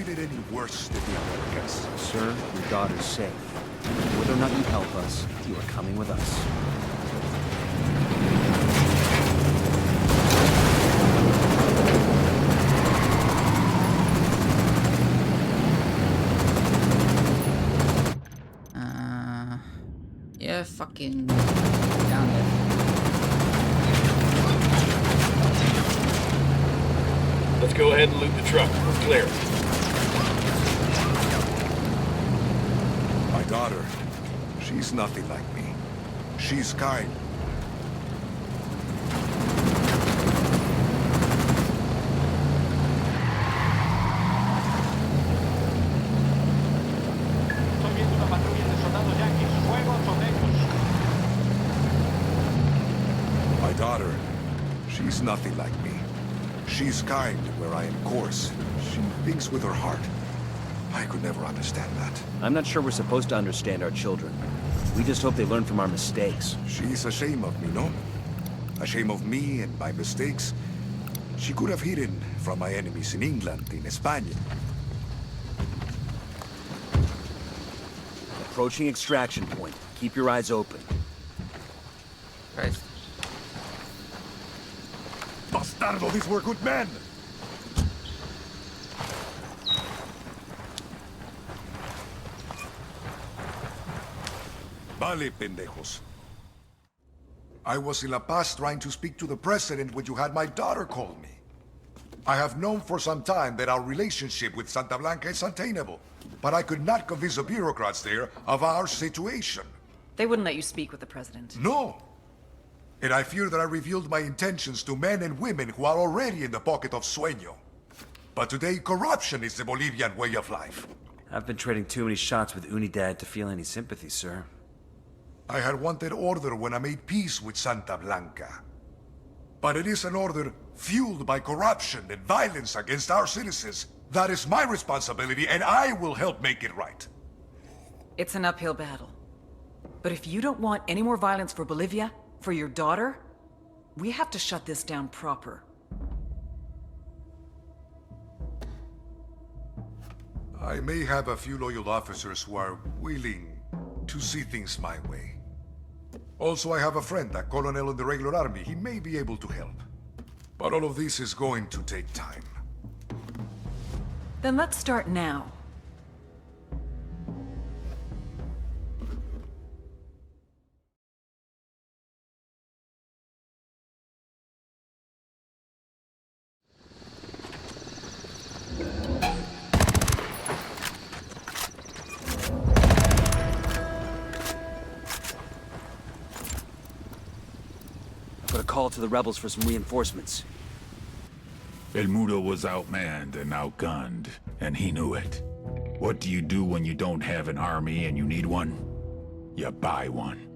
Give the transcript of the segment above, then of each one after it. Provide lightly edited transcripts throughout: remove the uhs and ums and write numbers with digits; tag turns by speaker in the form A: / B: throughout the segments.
A: treated any worse than the Americans.
B: Sir, your daughter's safe. Whether or not you help us, you are coming with us.
C: Yeah, fucking down there.
D: Let's go ahead and loot the truck. We're clear.
A: My daughter, she's nothing like me. She's kind. My daughter, she's nothing like me. She's kind where I am coarse. She thinks with her heart. I could never understand that.
B: I'm not sure we're supposed to understand our children. We just hope they learn from our mistakes.
A: She's ashamed of me, no? Ashamed of me and my mistakes. She could have hidden from my enemies in England, in España.
B: Approaching extraction point. Keep your eyes open.
C: Christ.
A: Bastardo, these were good men! Vale, pendejos. I was in La Paz trying to speak to the president when you had my daughter call me. I have known for some time that our relationship with Santa Blanca is untenable, but I could not convince the bureaucrats there of our situation.
E: They wouldn't let you speak with the president.
A: No. And I fear that I revealed my intentions to men and women who are already in the pocket of Sueño. But today, corruption is the Bolivian way of life.
B: I've been trading too many shots with Unidad to feel any sympathy, sir.
A: I had wanted order when I made peace with Santa Blanca. But it is an order fueled by corruption and violence against our citizens. That is my responsibility, and I will help make it right.
E: It's an uphill battle. But if you don't want any more violence for Bolivia, for your daughter, we have to shut this down proper.
A: I may have a few loyal officers who are willing to see things my way. Also, I have a friend, a colonel in the regular army. He may be able to help. But all of this is going to take time.
E: Then let's start now.
B: Put a call to the rebels for some reinforcements.
F: El Mudo was outmanned and outgunned, and he knew it. What do you do when you don't have an army and you need one? You buy one.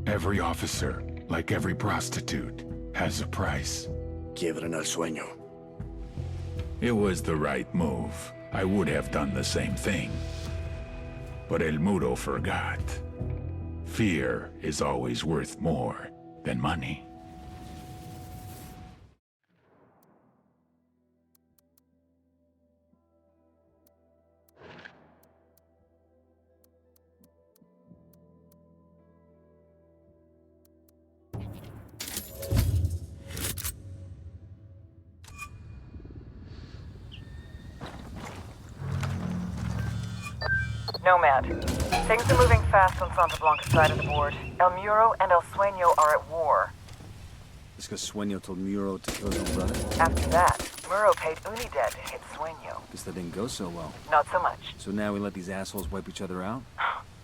F: Every officer, like every prostitute, has a price.
G: Quiebren al Sueño.
F: It was the right move. I would have done the same thing. But El Mudo forgot. Fear is always worth more than money.
E: Nomad. Things are moving fast on Santa Blanca's side of the board. El Muro and El Sueño are at war.
B: Just because Sueño told Muro to kill his own brother?
E: After that, Muro paid Unidad to hit Sueño.
B: Guess that didn't go so well.
E: Not so much.
B: So now we let these assholes wipe each other out?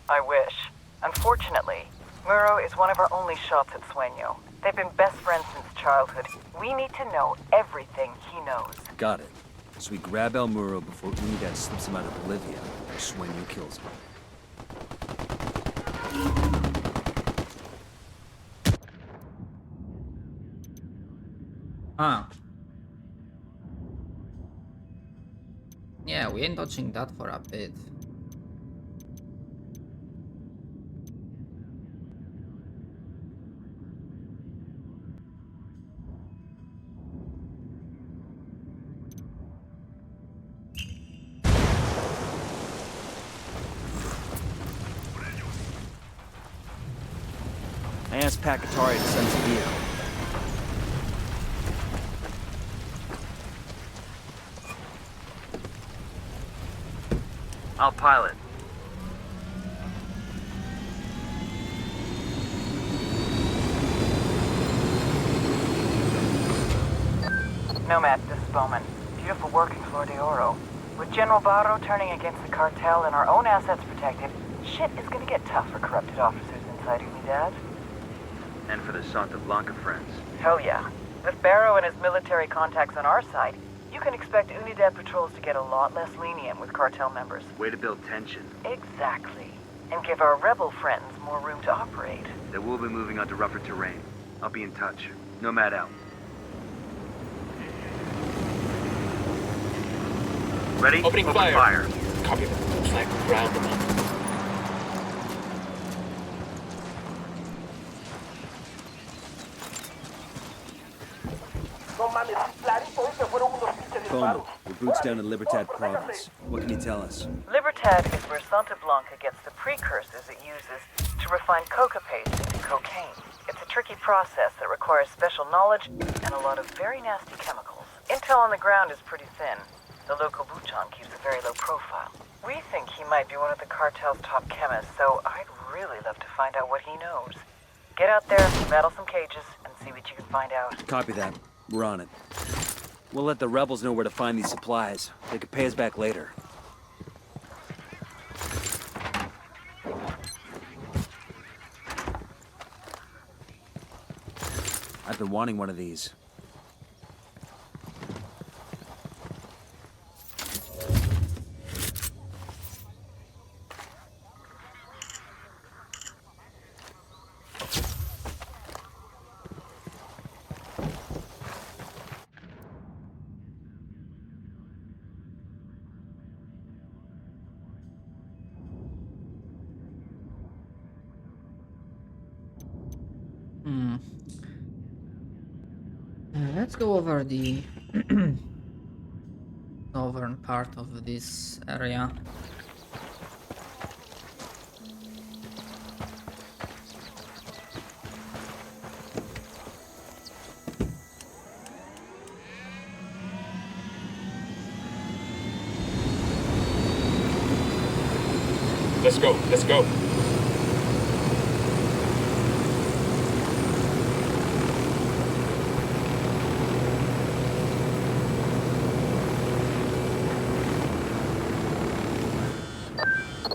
E: I wish. Unfortunately, Muro is one of our only shots at Sueño. They've been best friends since childhood. We need to know everything he knows.
B: Got it. So we grab El Muro before Unidad slips him out of Bolivia, or Sueño kills him.
C: Yeah, we ain't touching that for a bit.
B: Ask Pacatari to send some vehicle. I'll pilot.
E: Nomad, this is Bowman. Beautiful work in Flor de Oro. With General Barro turning against the cartel and our own assets protected, shit is gonna get tough for corrupted officers inside Unidad.
B: And for the Santa Blanca friends.
E: Hell yeah. With Barro and his military contacts on our side, you can expect Unidad patrols to get a lot less lenient with cartel members.
B: Way to build tension.
E: Exactly. And give our rebel friends more room to operate.
B: They will be moving onto rougher terrain. I'll be in touch. Nomad out. Ready?
D: Opening
B: Open
D: fire. Copy that. Looks like we're ground them up.
B: Bowman, we're boots down in Libertad province. What can you tell us?
E: Libertad is where Santa Blanca gets the precursors it uses to refine coca paste into cocaine. It's a tricky process that requires special knowledge and a lot of very nasty chemicals. Intel on the ground is pretty thin. The local Buchan keeps a very low profile. We think he might be one of the cartel's top chemists, so I'd really love to find out what he knows. Get out there, battle some cages, and see what you can find out.
B: Copy that. We're on it. We'll let the rebels know where to find these supplies. They could pay us back later. I've been wanting one of these.
C: Let's go over the northern part of this area.
D: Let's go. Let's go.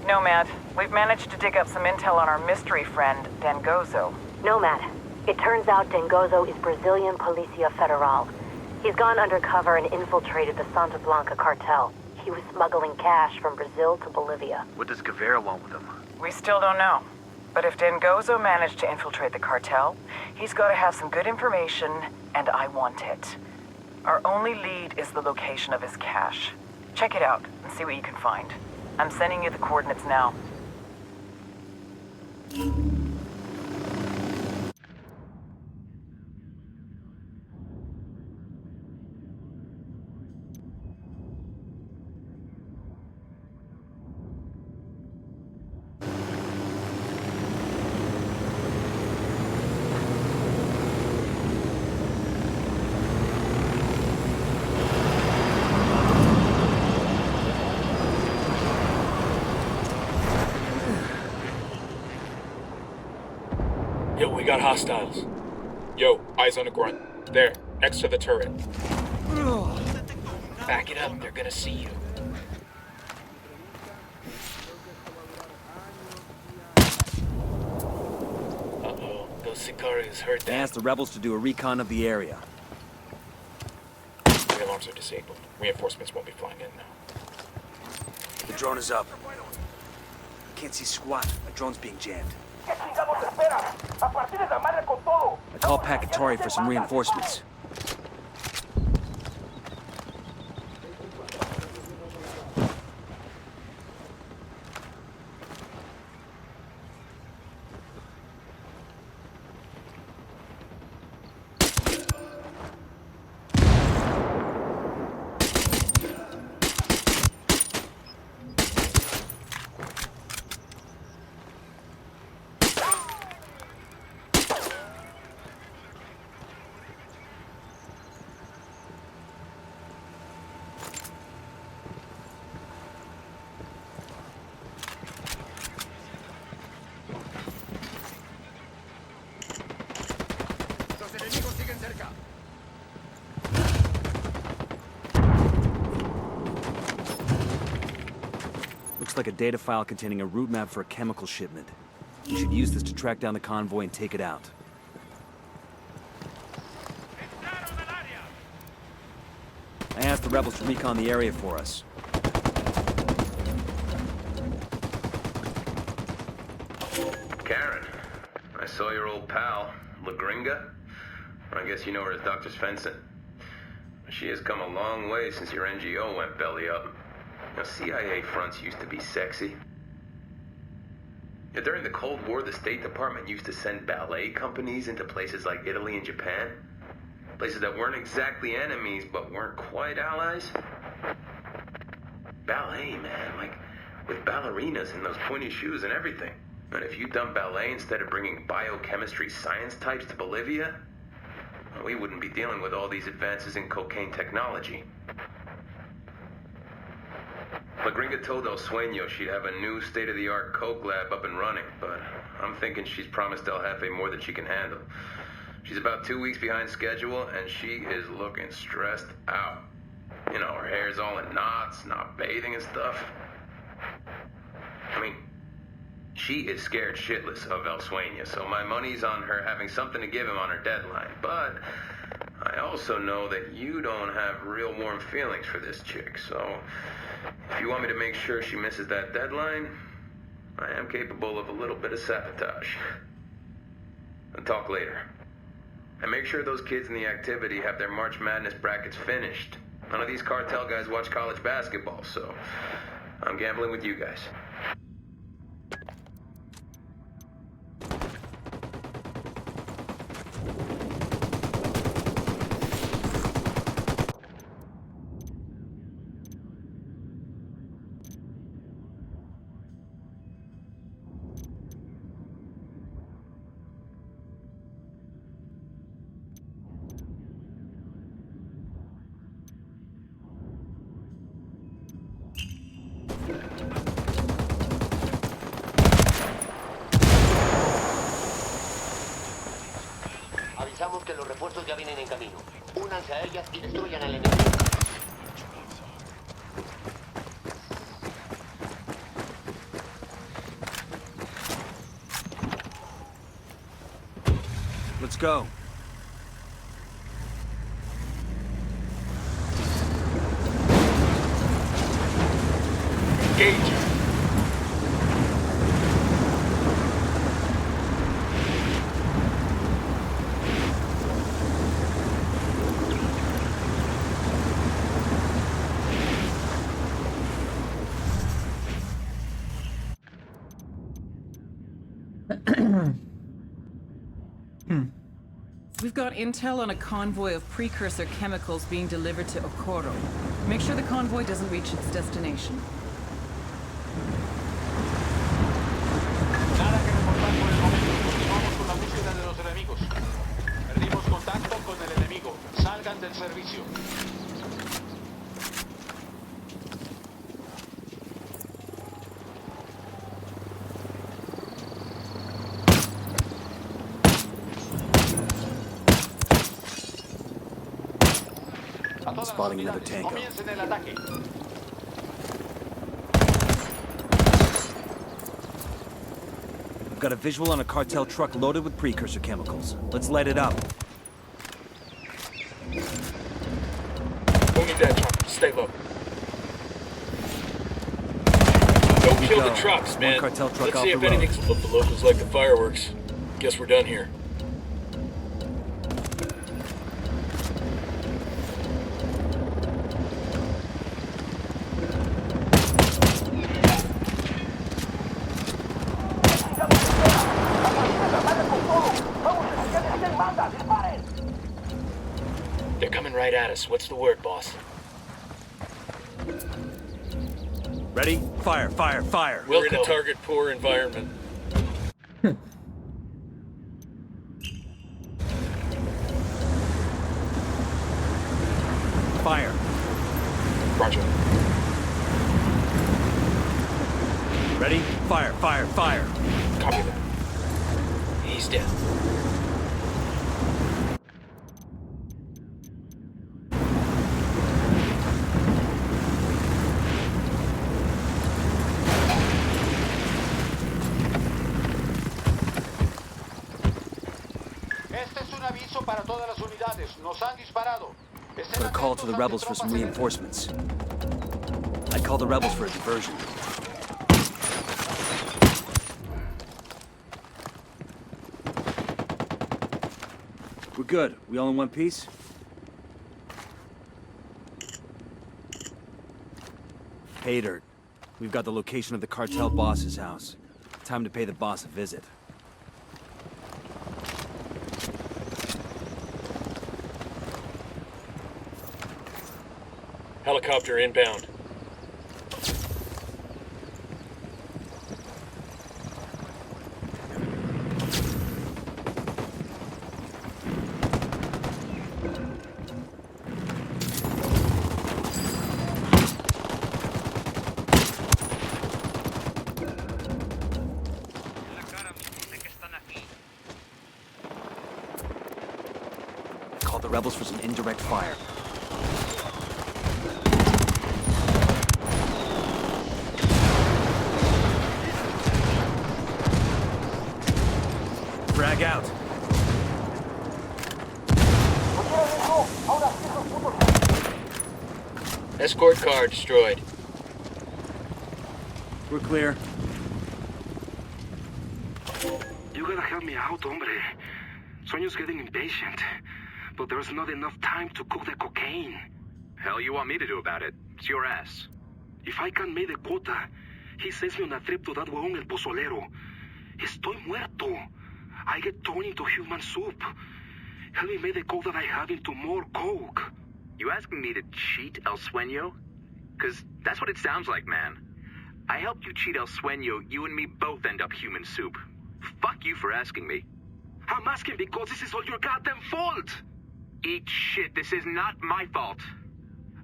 E: Nomad, we've managed to dig up some intel on our mystery friend, Dangozo.
G: Nomad, it turns out Dangozo is Brazilian Policia Federal. He's gone undercover and infiltrated the Santa Blanca Cartel. He was smuggling cash from Brazil to Bolivia.
B: What does Guevara want with him?
E: We still don't know. But if Dangozo managed to infiltrate the cartel, he's got to have some good information, and I want it. Our only lead is the location of his cache. Check it out and see what you can find. I'm sending you the coordinates now.
D: Yo, we got hostiles. Yo, eyes on the grunt. There, next to the turret. Back it up, they're gonna see you. Uh-oh, those Sicarios heard
B: They
D: that.
B: asked the rebels to do a recon of the area.
D: The alarms are disabled. Reinforcements won't be flying in now.
B: The drone is up. Can't see squat. My drone's being jammed. I call Pacatari for some reinforcements. looks like a data file containing a route map for a chemical shipment. We should use this to track down the convoy and take it out. I asked the rebels to recon the area for us.
H: Karen, I saw your old pal, La Gringa. I guess you know her as Dr. Svensson. She has come a long way since your NGO went belly up. Now, CIA fronts used to be sexy. During the Cold War, the State Department used to send ballet companies into places like Italy and Japan. Places that weren't exactly enemies, but weren't quite allies. Ballet, man, like with ballerinas and those pointy shoes and everything. And if you'd done ballet instead of bringing biochemistry science types to Bolivia, well, we wouldn't be dealing with all these advances in cocaine technology. La Gringa told El Sueño she'd have a new state-of-the-art coke lab up and running, but I'm thinking she's promised El Jefe more than she can handle. She's about 2 weeks behind schedule, and she is looking stressed out. You know, her hair's all in knots, not bathing and stuff. I mean, she is scared shitless of El Sueño, so my money's on her having something to give him on her deadline. But I also know that you don't have real warm feelings for this chick, so if you want me to make sure she misses that deadline, I am capable of a little bit of sabotage. I'll talk later. And make sure those kids in the activity have their March Madness brackets finished. None of these cartel guys watch college basketball, so I'm gambling with you guys.
I: Avisamos que los refuerzos ya vienen en camino. Únanse a ellas y destruyan al enemigo.
B: Let's go.
D: Engage.
J: We've got intel on a convoy of precursor chemicals being delivered to Okoro. Make sure the convoy doesn't reach its destination.
I: Nada que reportar por el momento. Continuamos con la búsqueda de los enemigos. Perdimos contacto con el enemigo. Salgan del servicio.
B: Spotting another tango.
I: Comiencen el ataque.
B: I've got a visual on a cartel truck loaded with precursor chemicals. Let's light it up.
D: Only that truck. Stay low. Don't kill the trucks,
B: One
D: man.
B: cartel truck
D: Let's
B: off
D: see
B: the
D: if
B: road.
D: anything's look the locals like the fireworks. Guess we're done here. They're coming right at us. What's the word, boss?
B: Ready? Fire, fire, fire.
D: We're in a target-poor environment.
B: Fire.
D: Roger.
B: Ready? Fire, fire, fire.
D: Copy that. He's dead.
I: todas las unidades. Nos han disparado. Estén
B: Put a call to the
I: atentos
B: rebels
I: ante
B: for some
I: tropas
B: reinforcements. I call the rebels for a diversion. We're good. We all in one piece? Pay dirt. We've got the location of the cartel boss's house. Time to pay the boss a visit.
D: Helicopter inbound.
B: Call the rebels for some indirect fire. Frag out.
D: Escort car destroyed.
B: We're clear.
K: You gotta help me out, hombre. Sueño's getting impatient, but there's not enough time to cook the cocaine.
H: Hell you want me to do about it? It's your ass.
K: If I can make the quota, he sends me on a trip to that huevón el pozolero. Estoy muerto. I get turned into human soup. Help me make the coke that I have into more coke.
H: You asking me to cheat El Sueño? Cause that's what it sounds like, man. I helped you cheat El Sueño, you and me both end up human soup. Fuck you for asking me.
K: I'm asking because this is all your goddamn fault.
H: Eat shit, this is not my fault.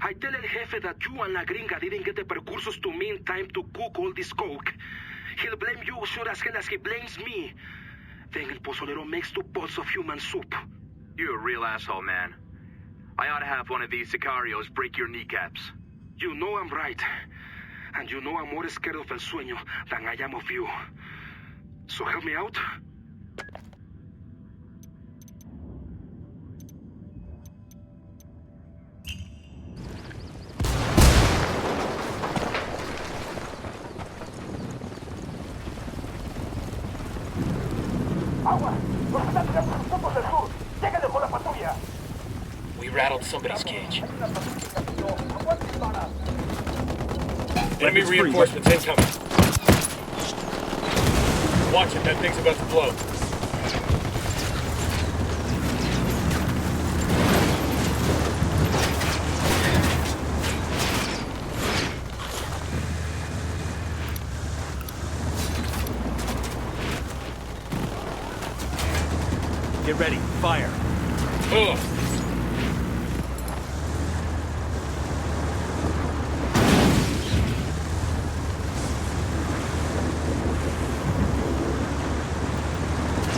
K: I tell El Jefe that you and La Gringa didn't get the precursos to me in time to cook all this coke. He'll blame you sure as hell as he blames me. Then El Pozolero makes 2 pots of human soup.
H: You're a real asshole, man. I ought to have one of these sicarios break your kneecaps.
K: You know I'm right. And you know I'm more scared of El Sueño than I am of you. So help me out.
D: We rattled somebody's cage. Enemy reinforcements incoming. Watch it, that thing's about to blow.
B: Get ready. Fire.
D: Ugh.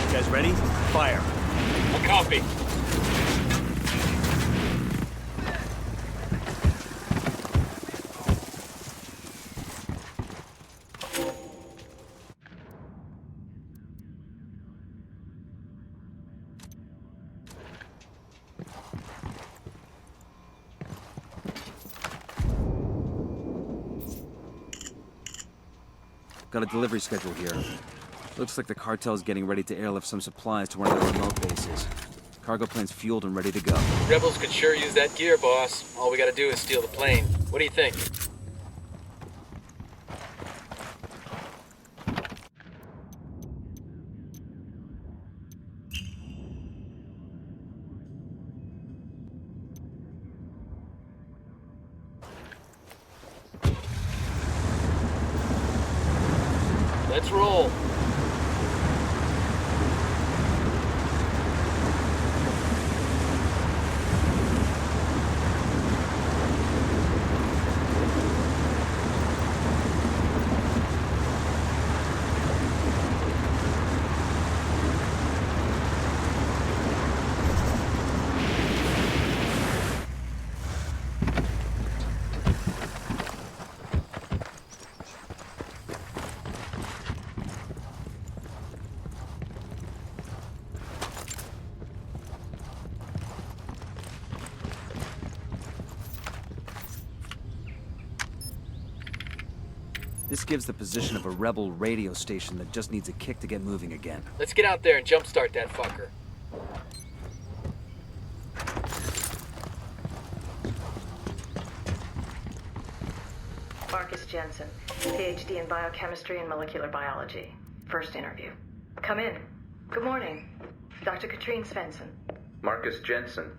B: You guys ready? Fire.
D: A copy.
B: Got a delivery schedule here. Looks like the cartel's getting ready to airlift some supplies to one of their remote bases. Cargo plane's fueled and ready to go.
D: Rebels could sure use that gear, boss. All we gotta do is steal the plane. What do you think? Let's roll.
B: This gives the position of a rebel radio station that just needs a kick to get moving again.
D: Let's get out there and jumpstart that fucker.
E: Marcus Jensen, PhD in biochemistry and molecular biology. First interview. Come in. Good morning. Dr. Katrine Svensson.
H: Marcus Jensen.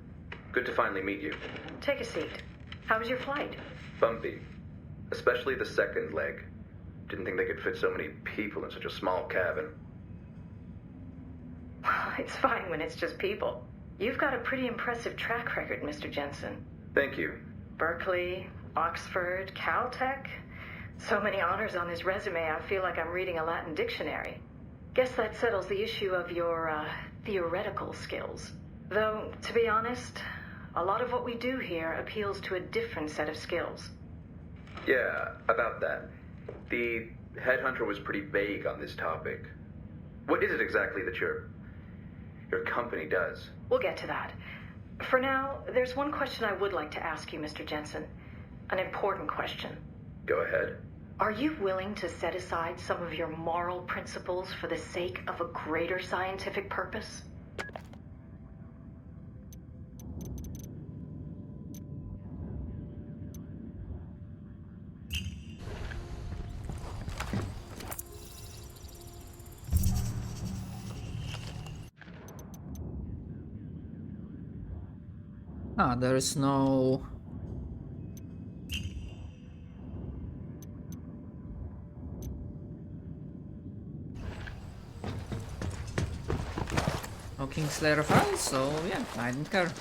H: Good to finally meet you.
E: Take a seat. How was your flight?
H: Bumpy. Especially the second leg. Didn't think they could fit so many people in such a small cabin.
E: It's fine when it's just people. You've got a pretty impressive track record, Mr. Jensen.
H: Thank you.
E: Berkeley, Oxford, Caltech. So many honors on his resume, I feel like I'm reading a Latin dictionary. Guess that settles the issue of your, theoretical skills. Though, to be honest, a lot of what we do here appeals to a different set of skills.
H: Yeah, about that. The headhunter was pretty vague on this topic. What is it exactly that your company does?
E: We'll get to that. For now, there's one question I would like to ask you, Mr. Jensen. An important question.
H: Go ahead.
E: Are you willing to set aside some of your moral principles for the sake of a greater scientific purpose?
C: There is no... no Kingslayer files, so yeah, I don't care.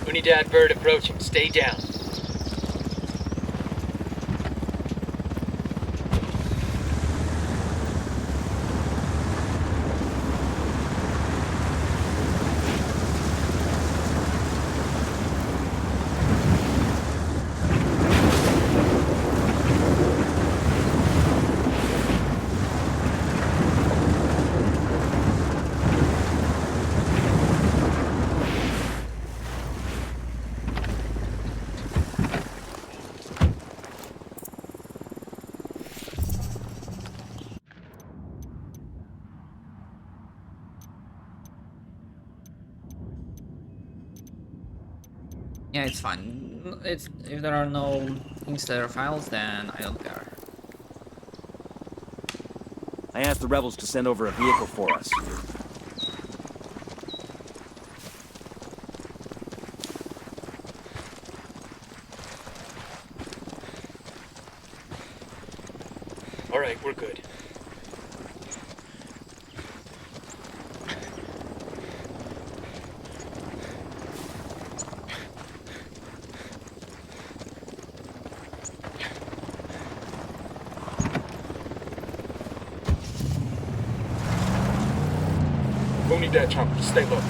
D: Unidad bird approaching. Stay down.
C: Yeah, it's fine. If there are no Kingslayer files, then I don't care.
B: I asked the rebels to send over a vehicle for us.
D: All right, we're good. We'll need that chunk. Stay low.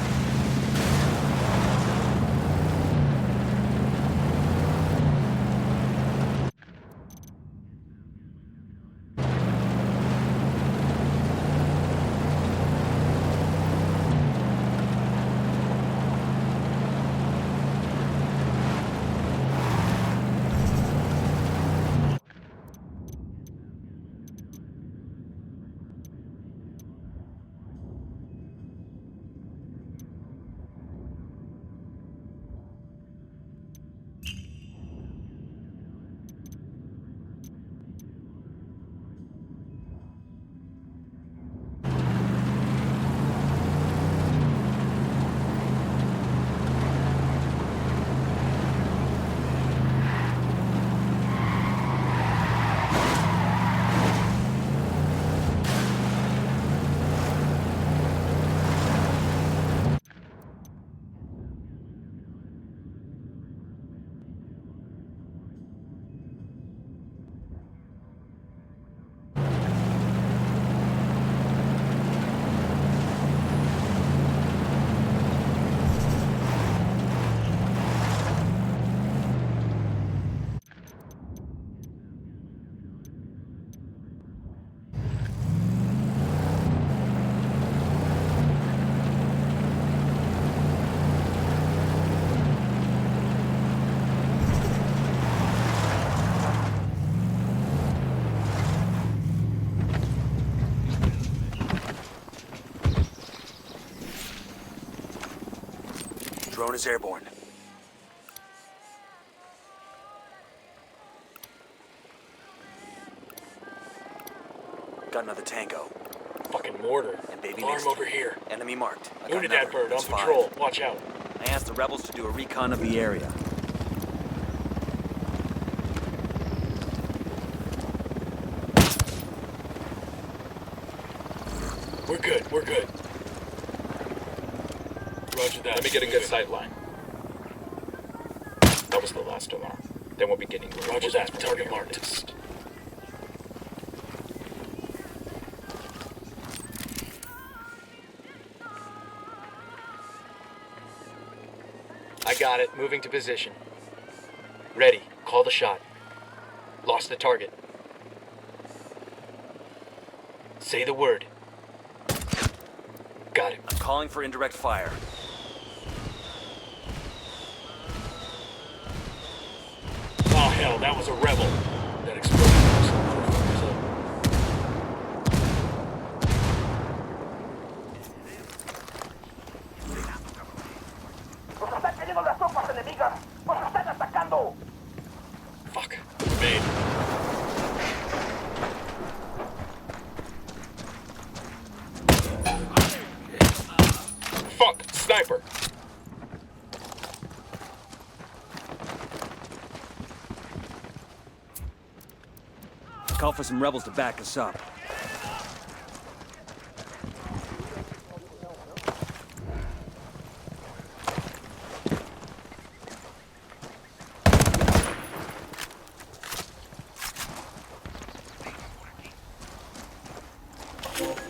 B: Drone is airborne. Got another tango.
D: Fucking mortar.
B: And baby
D: Farm
B: mixed.
D: over here.
B: Enemy marked. I got
D: Wounded that
B: another.
D: bird, on
B: That's 5.
D: patrol. Watch out.
B: I asked the rebels to do a recon of the area.
D: We're good, we're good. Roger that. Let me get a good sight line. That was the last alarm. Then we'll be getting... Roger that. Target marked. I got it. Moving to position. Ready. Call the shot. Lost the target. Say the word. Got it.
B: I'm calling for indirect fire.
D: Oh hell, that was a rebel. That explosion was some motherfuckers up. Fuck. Made. Fuck. Sniper.
B: Call for some rebels to back us up.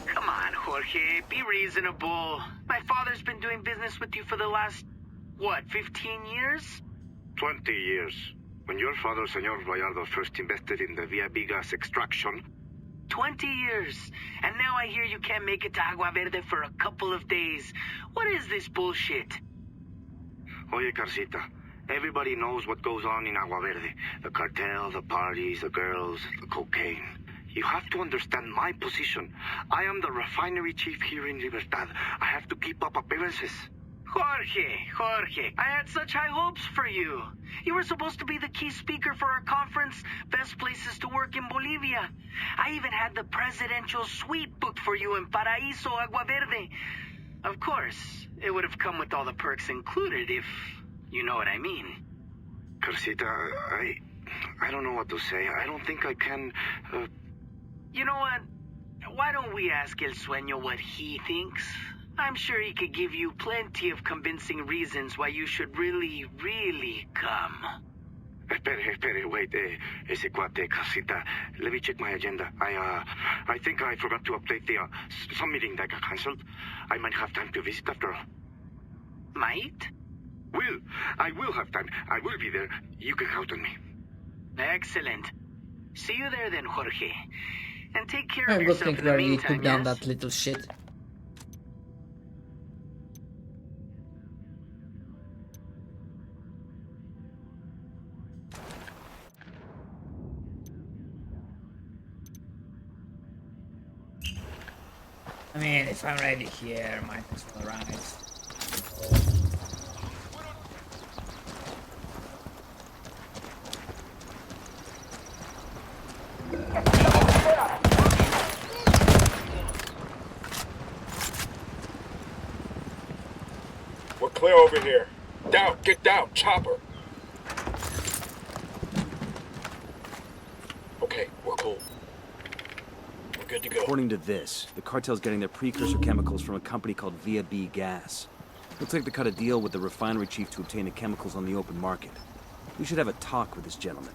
K: Come on, Jorge, be reasonable. My father's been doing business with you for the last, what, 15 years?
L: 20 years. When your father, Senor Gallardo, first invested in the Via gas extraction.
K: 20 years. And now I hear you can't make it to Agua Verde for a couple of days. What is this bullshit?
L: Oye, Carcita, everybody knows what goes on in Agua Verde. The cartel, the parties, the girls, the cocaine. You have to understand my position. I am the refinery chief here in Libertad. I have to keep up appearances.
K: Jorge, I had such high hopes for you. You were supposed to be the key speaker for our conference, Best Places to Work in Bolivia. I even had the presidential suite booked for you in Paraíso, Agua Verde. Of course, it would have come with all the perks included if you know what I mean.
L: Carcita, I don't know what to say. I don't think I can...
K: You know what? Why don't we ask El Sueño what he thinks? I'm sure he could give you plenty of convincing reasons why you should really, really come.
L: Espere, wait. Ese cuate, Carcita. Let me check my agenda. I think I forgot to update some meeting that got cancelled. I might have time to visit after all.
K: Might?
L: I will have time. I will be there. You can count on me.
K: Excellent. See you there then, Jorge. And take care of
C: I'm
K: yourself
C: think
K: in the
C: where you
K: meantime,
C: took down
K: yes?
C: that little shit. I mean, if I'm ready here, might as well rise.
D: We're clear over here. Down, get down, chopper. Okay, we're cool. We're good to go.
B: According to this, the cartel's getting their precursor chemicals from a company called Via Gas. Looks like they cut a deal with the refinery chief to obtain the chemicals on the open market. We should have a talk with this gentleman.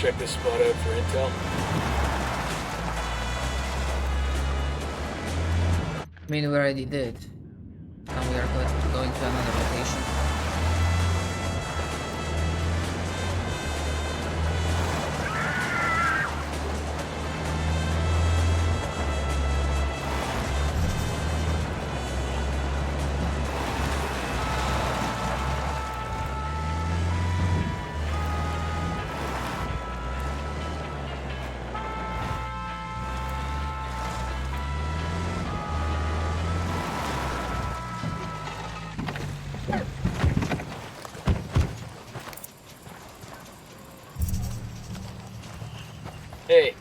D: check this spot out for intel?
C: I mean, we already did. And we are going to another location.
D: Hey.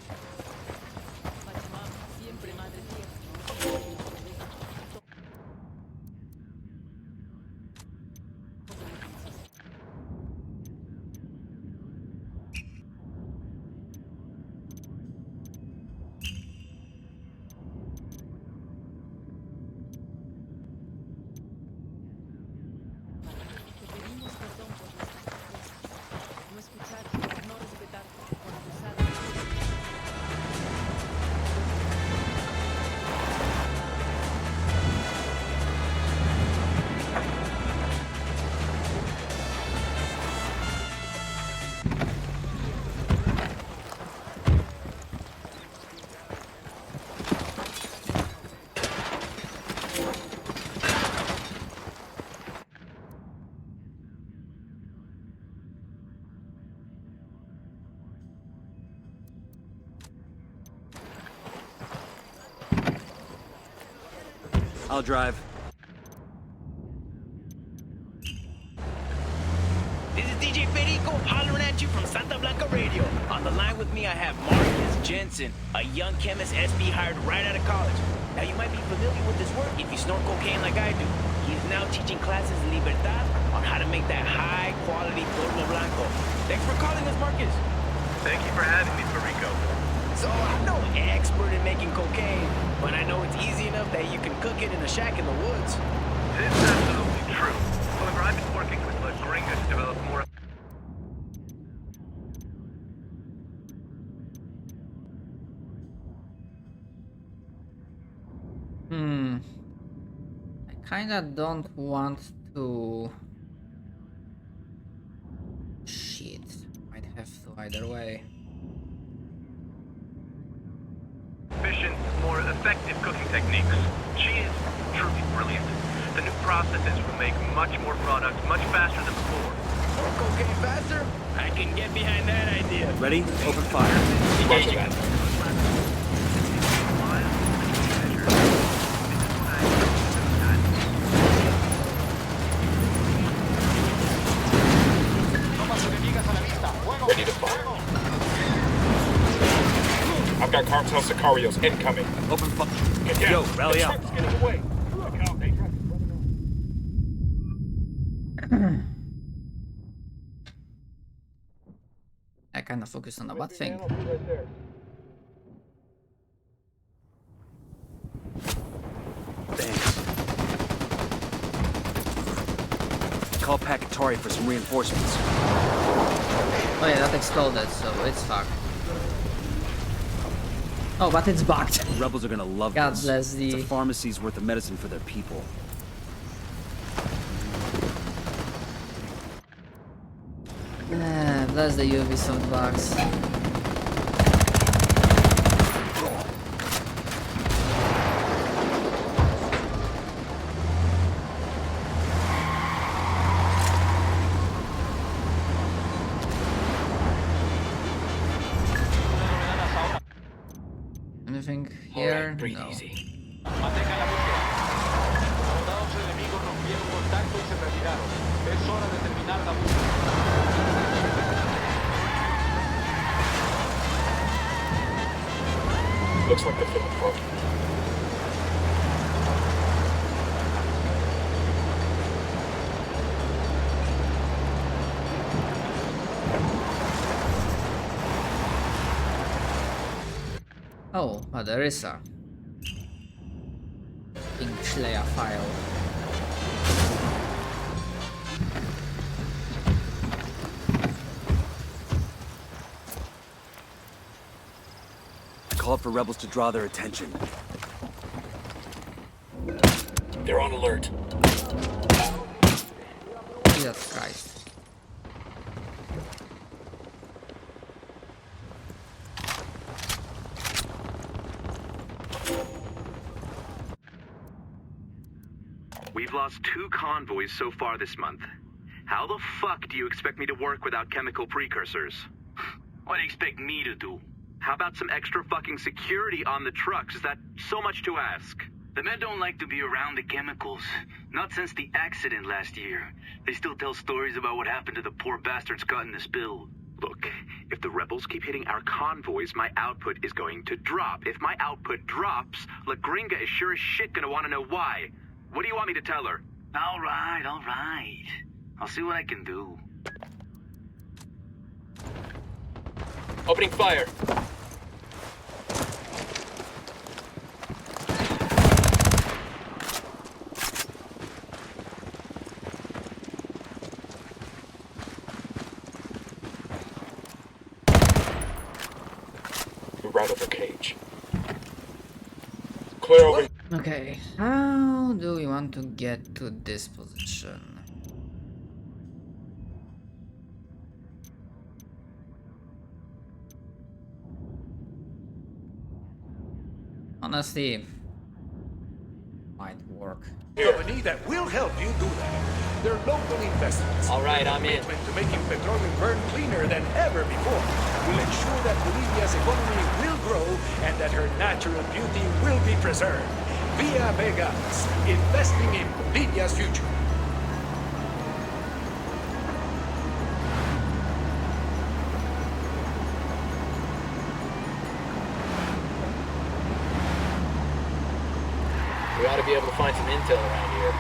B: I'll drive.
M: This is DJ Perico hollering at you from Santa Blanca Radio. On the line with me, I have Marcus Jensen, a young chemist SB hired right out of college. Now, you might be familiar with his work if you snort cocaine like I do. He is now teaching classes in Libertad on how to make that high-quality Polvo Blanco. Thanks for calling us, Marcus.
H: Thank you for having me, Perico.
M: So, I'm no expert in making cocaine, but I know it's easy enough that you can cook it in a shack in the woods.
H: This is absolutely true. However, I've been working with La Gringa to develop more...
C: I kinda don't want to... Shit. Might have to either way.
H: efficient, more effective cooking techniques. She is truly brilliant. The new processes will make much more product much faster than before.
M: More cocaine faster? I can get behind that idea.
B: Ready? Open fire.
M: Engaging.
I: Ready to fire. I've got Cartel Sicarios incoming.
B: Open fire. Yo, rally up.
I: Getting away.
C: I kind of focused on the bad thing.
B: Thanks. Call Pacatari for some reinforcements.
C: Oh yeah, that exploded, so it's fucked. Oh, but it's bugged.
B: Rebels are gonna love
C: God
B: this.
C: bless
B: It's
C: the...
B: a pharmacy's worth of medicine for their people.
C: Bless the Ubisoft bugs. Anything here?
D: Right, breathe
C: No.
D: easy.
I: Mantengan la búsqueda. Los soldados enemigos rompieron contacto y se retiraron. Es hora de terminar la búsqueda.
D: Looks like they're feeling broken.
C: Oh, but there is a Slayer file.
B: called for rebels to draw their attention.
D: They're on alert.
C: Jesus Christ.
N: We've lost 2 convoys so far this month. How the fuck do you expect me to work without chemical precursors? What do you expect me to do? How about some extra fucking security on the trucks? Is that so much to ask?
L: The men don't like to be around the chemicals. Not since the accident last year. They still tell stories about what happened to the poor bastards caught in the spill.
N: Look, if the rebels keep hitting our convoys, my output is going to drop. If my output drops, La Gringa is sure as shit gonna want to know why. What do you want me to tell her?
L: All right. I'll see what I can do.
D: Opening fire. We're right over cage. Clear over.
C: Okay, how do we want to get to this position? Honestly, might work.
O: Company that will help you do that. They're local investments.
D: All right, I'm in.
O: To making petroleum burn cleaner than ever before. Will ensure that Bolivia's economy will grow and that her natural beauty will be preserved. Via Vegas, investing in Bolivia's future.
D: We ought to be able to find some intel around here.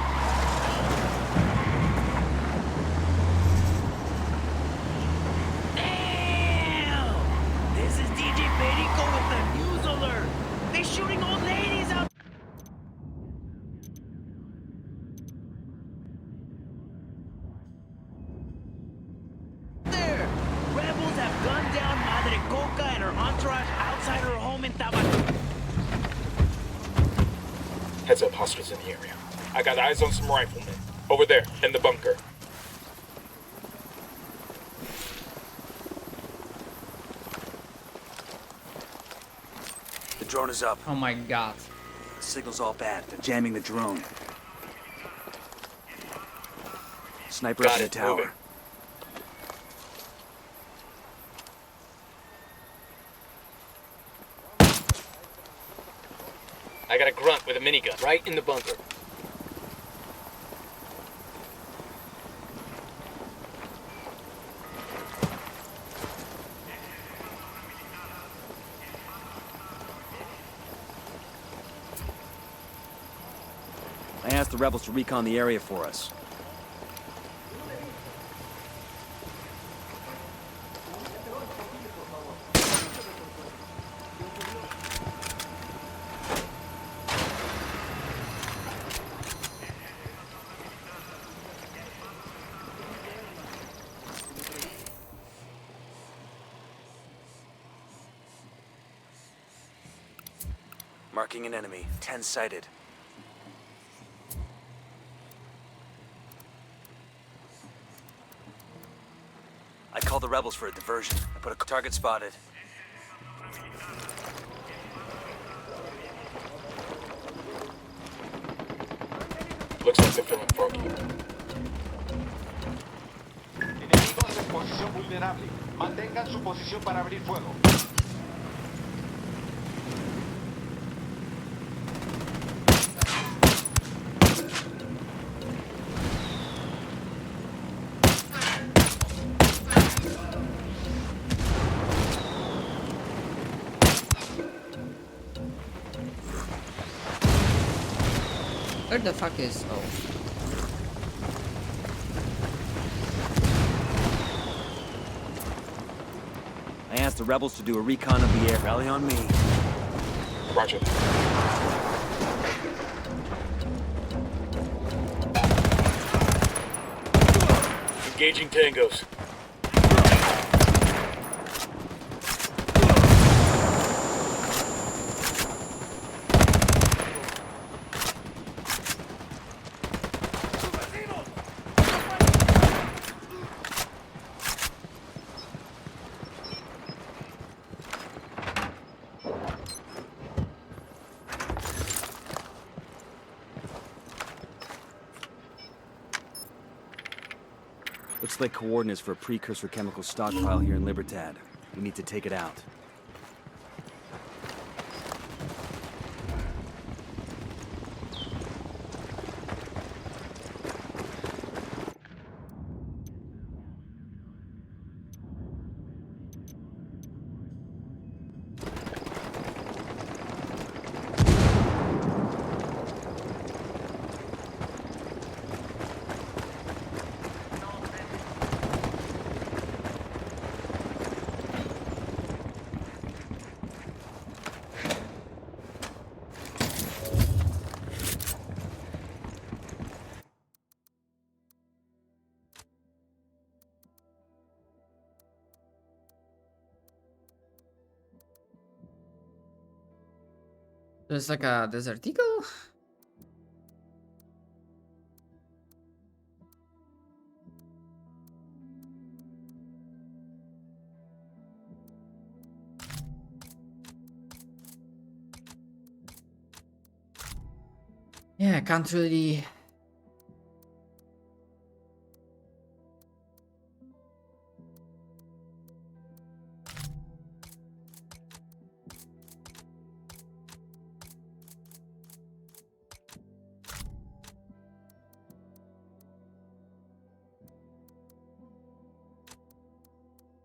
M: Damn! This is DJ Perico with the news alert. They're shooting old ladies out there. Rebels have gunned down Madre Coca and her entourage outside her home in Tabasco.
D: Heads up, hostiles in the area. I got eyes on some riflemen. Over there, in the bunker.
B: The drone is up.
C: Oh my god.
B: The signal's all bad. They're jamming the drone. Sniper up in the tower.
D: Moving. I got a grunt with a minigun right in the bunker.
B: I asked the rebels to recon the area for us. Marking an enemy. 10 sighted. I called the rebels for a diversion. I put a target spotted.
D: Looks like they're feeling foggy.
I: Enemigos en posición vulnerable. Mantengan su posición para abrir fuego.
C: Where the fuck is... oh.
B: I asked the rebels to do a recon of the air. Rally on me.
D: Roger. Engaging tangos.
B: Looks like coordinates for a precursor chemical stockpile here in Libertad. We need to take it out.
C: There's like a desert eagle? Yeah, I can't really...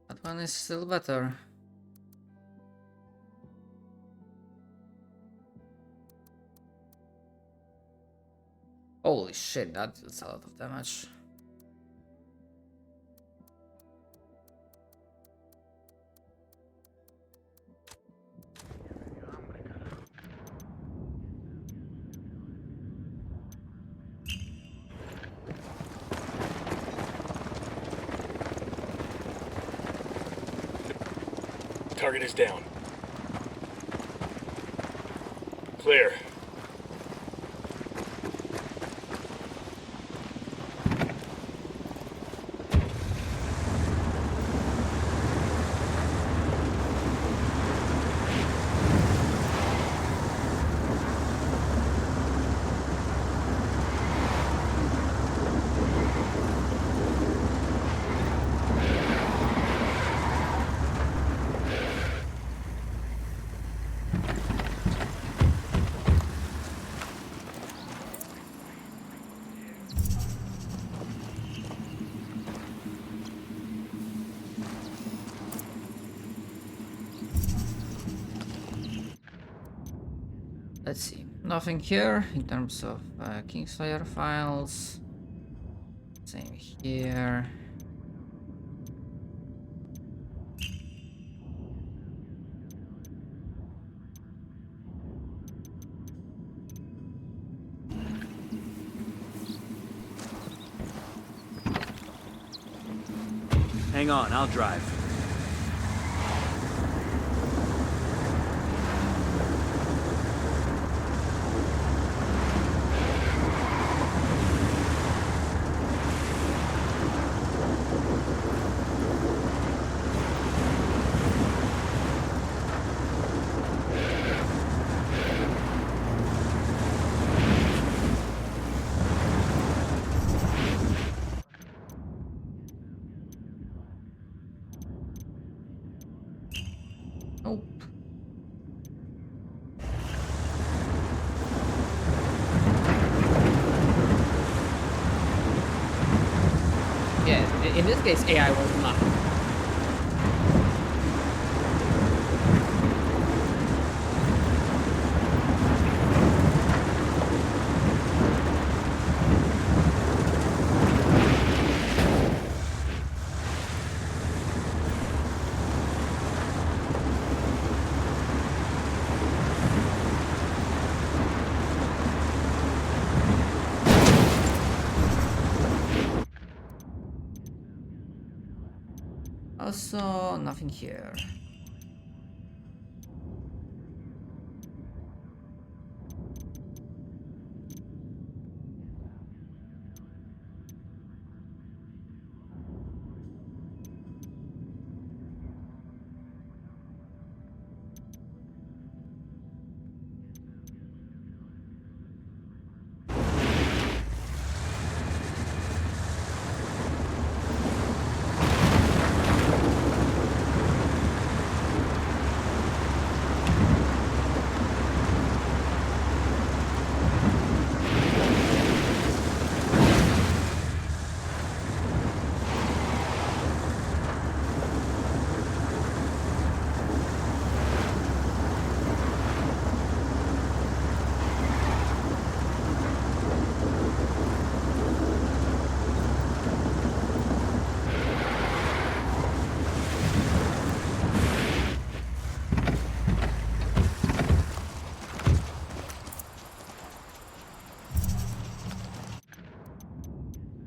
C: That one is still better. Holy shit, that deals a lot of damage.
D: Target is down. Clear.
C: Let's see, nothing here in terms of Kingslayer files. Same here.
B: Hang on, I'll drive.
C: In this case, AI was not. Also, nothing here.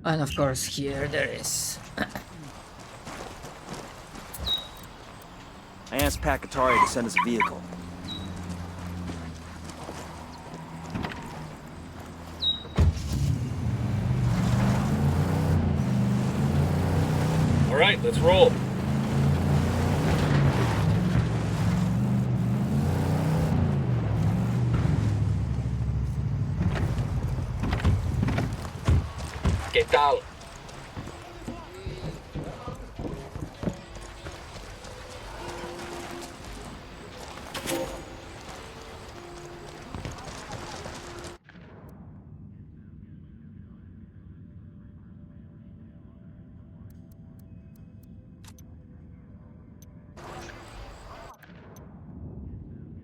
C: And of course here there is.
B: I asked Pakatari to send us a vehicle.
D: All right, let's roll. ¿Qué tal?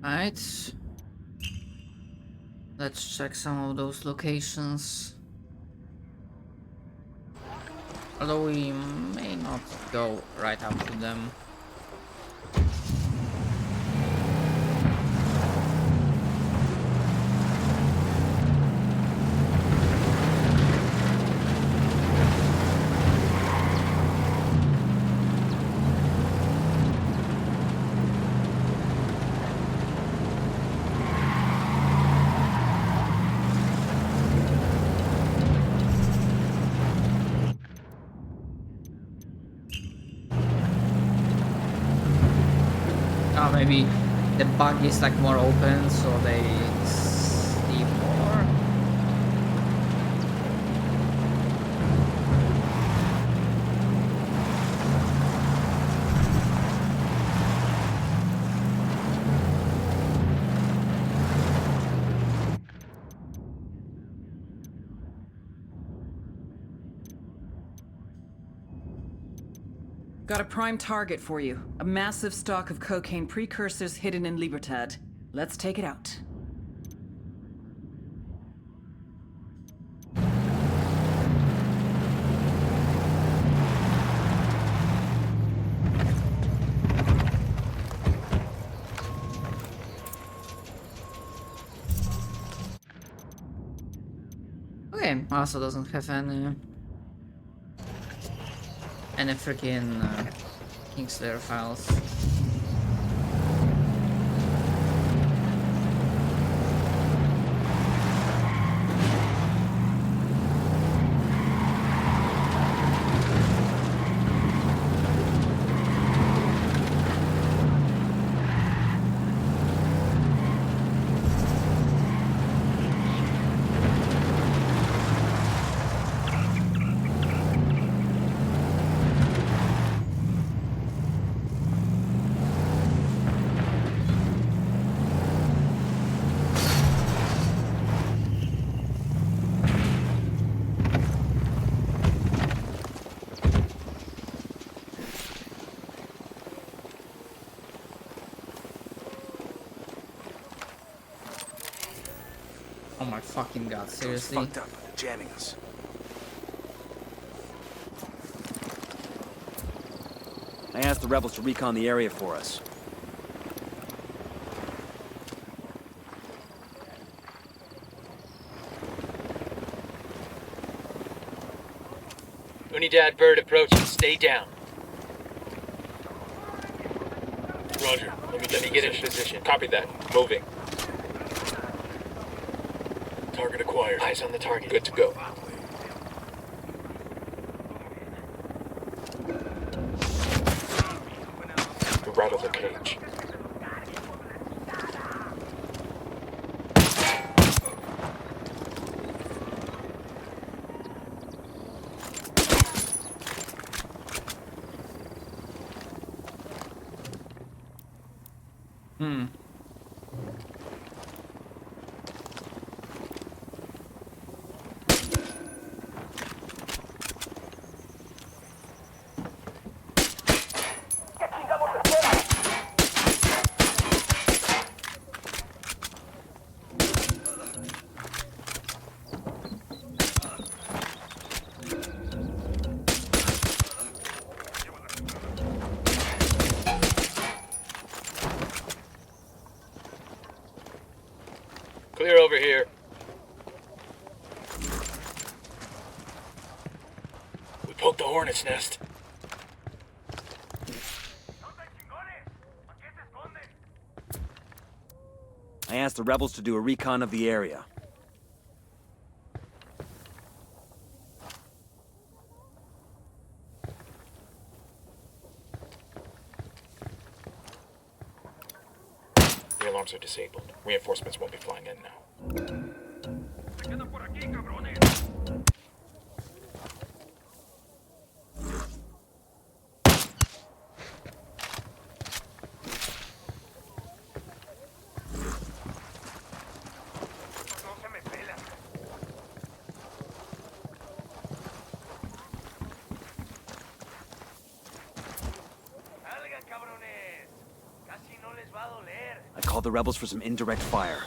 C: Right. Let's check some of those locations. Although we may not go right up to them. Maybe the bug is like more open, so they see more.
J: Got a prime target for you. A massive stock of cocaine precursors hidden in Libertad. Let's take it out.
C: Okay, also doesn't have any freaking Kingslayer files. Oh my fucking god, seriously?
B: Fucked up, jamming us. I asked the rebels to recon the area for us.
D: Unidad bird approaching. Stay down.
I: Roger.
D: Let me get in position.
I: Copy that. Moving.
D: Target acquired. Eyes on the target.
I: Good to go. You're out of the cage.
D: Clear over here. hornet's nest.
B: I asked the rebels to do a recon of the area.
D: The alarms are disabled. Reinforcements won't be flying in now.
B: I called the rebels for some indirect fire.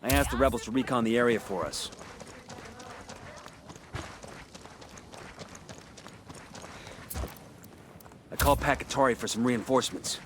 B: I asked the rebels to recon the area for us. I called Pacatari for some reinforcements.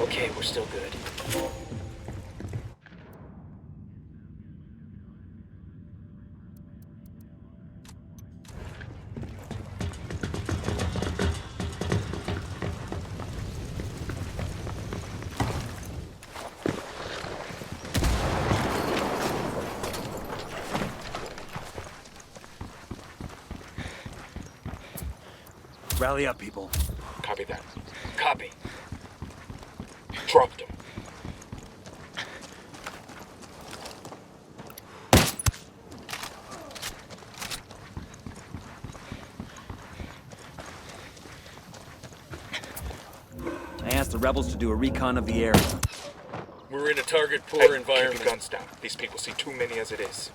D: Okay, we're still good.
B: Rally up, people.
D: Copy that. Copy. Dropped him.
B: I asked the rebels to do a recon of the area.
D: We're in a target-poor environment. Keep your guns down. These people see too many as it is.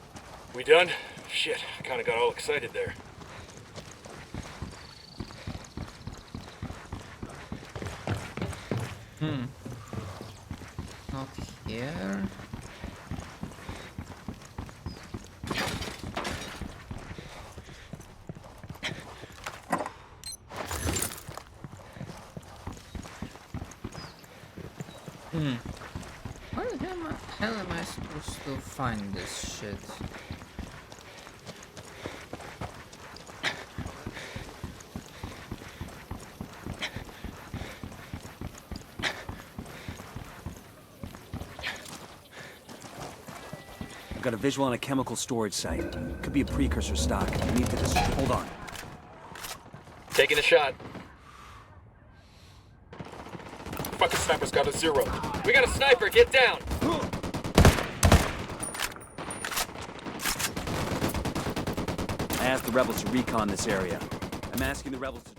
D: We done? Shit, I kinda got all excited there.
C: Not here. Where the hell am I supposed to find this shit?
B: I've got a visual on a chemical storage site. Could be a precursor stock. I need to just hold on.
D: Taking a shot. Fucking sniper's got a 0. We got a sniper, get down!
B: I asked the rebels to recon this area. I'm asking the rebels to